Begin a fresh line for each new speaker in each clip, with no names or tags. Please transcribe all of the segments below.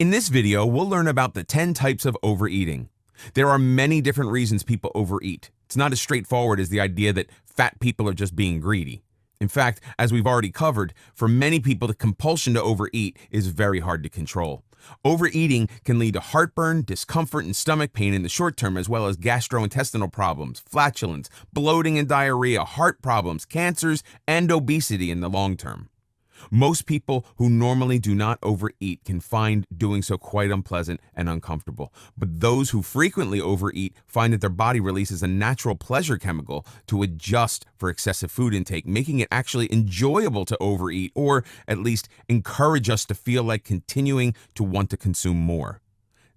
In this video, we'll learn about the 10 types of overeating. There are many different reasons people overeat. It's not as straightforward as the idea that fat people are just being greedy. In fact, as we've already covered, for many people, the compulsion to overeat is very hard to control. Overeating can lead to heartburn, discomfort, and stomach pain in the short term, as well as gastrointestinal problems, flatulence, bloating and diarrhea, heart problems, cancers, and obesity in the long term. Most people who normally do not overeat can find doing so quite unpleasant and uncomfortable. But those who frequently overeat find that their body releases a natural pleasure chemical to adjust for excessive food intake, making it actually enjoyable to overeat, or at least encourage us to feel like continuing to want to consume more.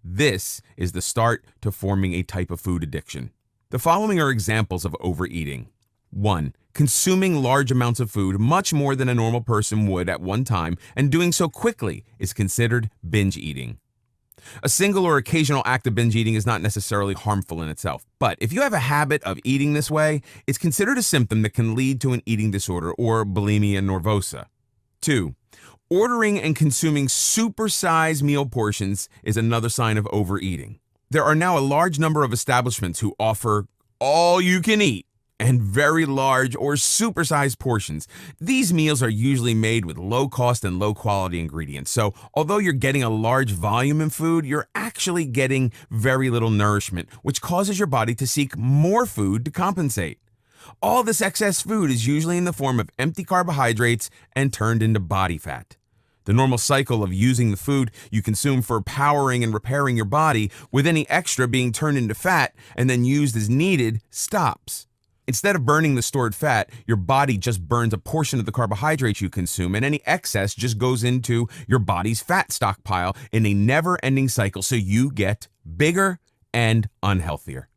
This is the start to forming a type of food addiction. The following are examples of overeating. 1. Consuming large amounts of food, much more than a normal person would at one time, and doing so quickly is considered binge eating. A single or occasional act of binge eating is not necessarily harmful in itself, but if you have a habit of eating this way, it's considered a symptom that can lead to an eating disorder or bulimia nervosa. 2. Ordering and consuming supersized meal portions is another sign of overeating. There are now a large number of establishments who offer all you can eat and very large or supersized portions. These meals are usually made with low cost and low quality ingredients. So although you're getting a large volume in food, you're actually getting very little nourishment, which causes your body to seek more food to compensate. All this excess food is usually in the form of empty carbohydrates and turned into body fat. The normal cycle of using the food you consume for powering and repairing your body, with any extra being turned into fat and then used as needed, stops. Instead of burning the stored fat, your body just burns a portion of the carbohydrates you consume, and any excess just goes into your body's fat stockpile in a never-ending cycle, so you get bigger and unhealthier.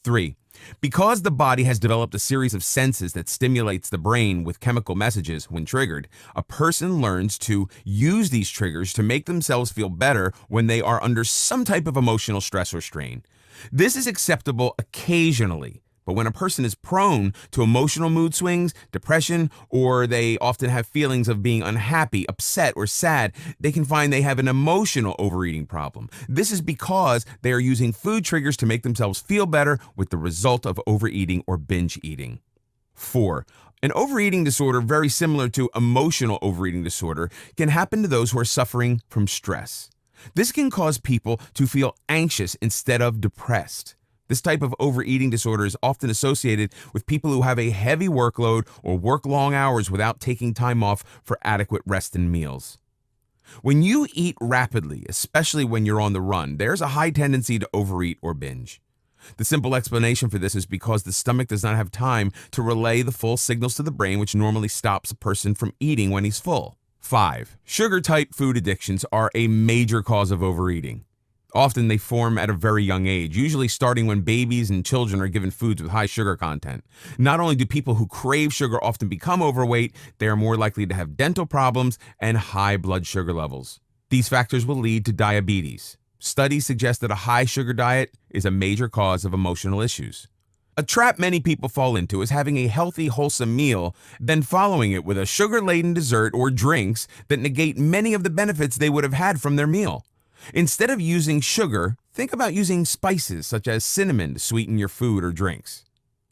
3. Because the body has developed a series of senses that stimulates the brain with chemical messages when triggered, a person learns to use these triggers to make themselves feel better when they are under some type of emotional stress or strain. This is acceptable occasionally. But when a person is prone to emotional mood swings, depression, or they often have feelings of being unhappy, upset, or sad, they can find they have an emotional overeating problem. This is because they are using food triggers to make themselves feel better, with the result of overeating or binge eating. 4. An overeating disorder, very similar to emotional overeating disorder, can happen to those who are suffering from stress. This can cause people to feel anxious instead of depressed. This type of overeating disorder is often associated with people who have a heavy workload or work long hours without taking time off for adequate rest and meals. When you eat rapidly, especially when you're on the run, there's a high tendency to overeat or binge. The simple explanation for this is because the stomach does not have time to relay the full signals to the brain, which normally stops a person from eating when he's full. 5. Sugar-type food addictions are a major cause of overeating. Often they form at a very young age, usually starting when babies and children are given foods with high sugar content. Not only do people who crave sugar often become overweight, they are more likely to have dental problems and high blood sugar levels. These factors will lead to diabetes. Studies suggest that a high sugar diet is a major cause of emotional issues. A trap many people fall into is having a healthy, wholesome meal, then following it with a sugar-laden dessert or drinks that negate many of the benefits they would have had from their meal. Instead of using sugar, think about using spices such as cinnamon to sweeten your food or drinks.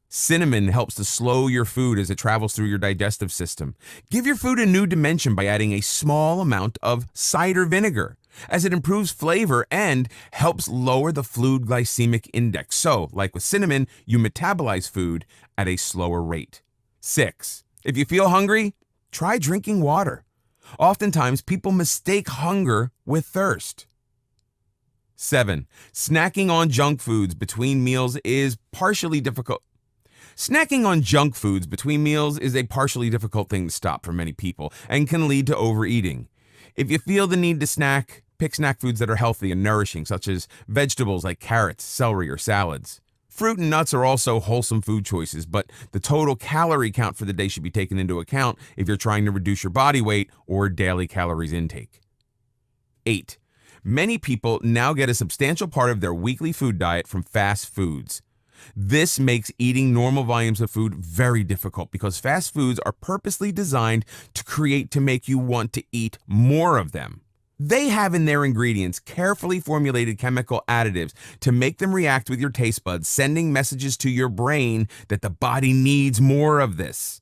Cinnamon helps to slow your food as it travels through your digestive system. Give your food a new dimension by adding a small amount of cider vinegar, as it improves flavor and helps lower the food glycemic index. So, like with cinnamon, you metabolize food at a slower rate. 6. If you feel hungry, try drinking water. Oftentimes, people mistake hunger with thirst. 7. Snacking on junk foods between meals is partially difficult. Snacking on junk foods between meals is a partially difficult thing to stop for many people and can lead to overeating. If you feel the need to snack, pick snack foods that are healthy and nourishing, such as vegetables like carrots, celery, or salads. Fruit and nuts are also wholesome food choices, but the total calorie count for the day should be taken into account if you're trying to reduce your body weight or daily calories intake. 8. Many people now get a substantial part of their weekly food diet from fast foods. This makes eating normal volumes of food very difficult because fast foods are purposely designed to make you want to eat more of them. They have in their ingredients carefully formulated chemical additives to make them react with your taste buds, sending messages to your brain that the body needs more of this.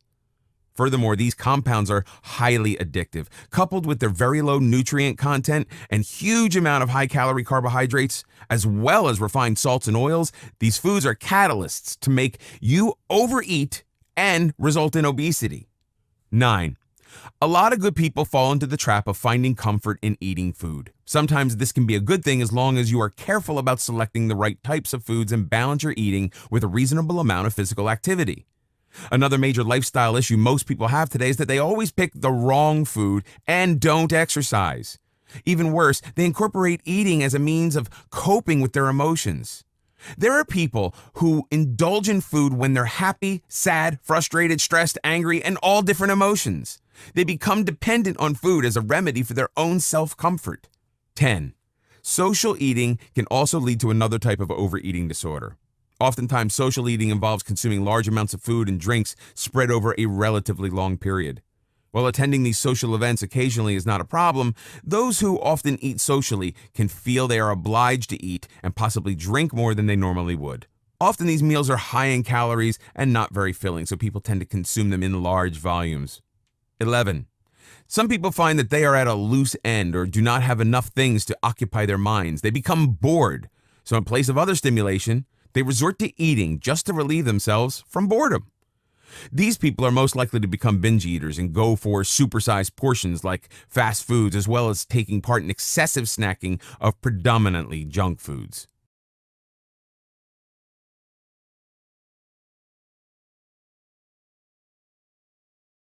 Furthermore, these compounds are highly addictive. Coupled with their very low nutrient content and huge amount of high-calorie carbohydrates, as well as refined salts and oils, these foods are catalysts to make you overeat and result in obesity. 9. A lot of good people fall into the trap of finding comfort in eating food. Sometimes this can be a good thing as long as you are careful about selecting the right types of foods and balance your eating with a reasonable amount of physical activity. Another major lifestyle issue most people have today is that they always pick the wrong food and don't exercise. Even worse, they incorporate eating as a means of coping with their emotions. There are people who indulge in food when they're happy, sad, frustrated, stressed, angry, and all different emotions. They become dependent on food as a remedy for their own self-comfort. 10. Social eating can also lead to another type of overeating disorder. Oftentimes, social eating involves consuming large amounts of food and drinks spread over a relatively long period. While attending these social events occasionally is not a problem, those who often eat socially can feel they are obliged to eat and possibly drink more than they normally would. Often these meals are high in calories and not very filling, so people tend to consume them in large volumes. 11. Some people find that they are at a loose end or do not have enough things to occupy their minds. They become bored, so in place of other stimulation, they resort to eating just to relieve themselves from boredom. These people are most likely to become binge eaters and go for supersized portions like fast foods, as well as taking part in excessive snacking of predominantly junk foods.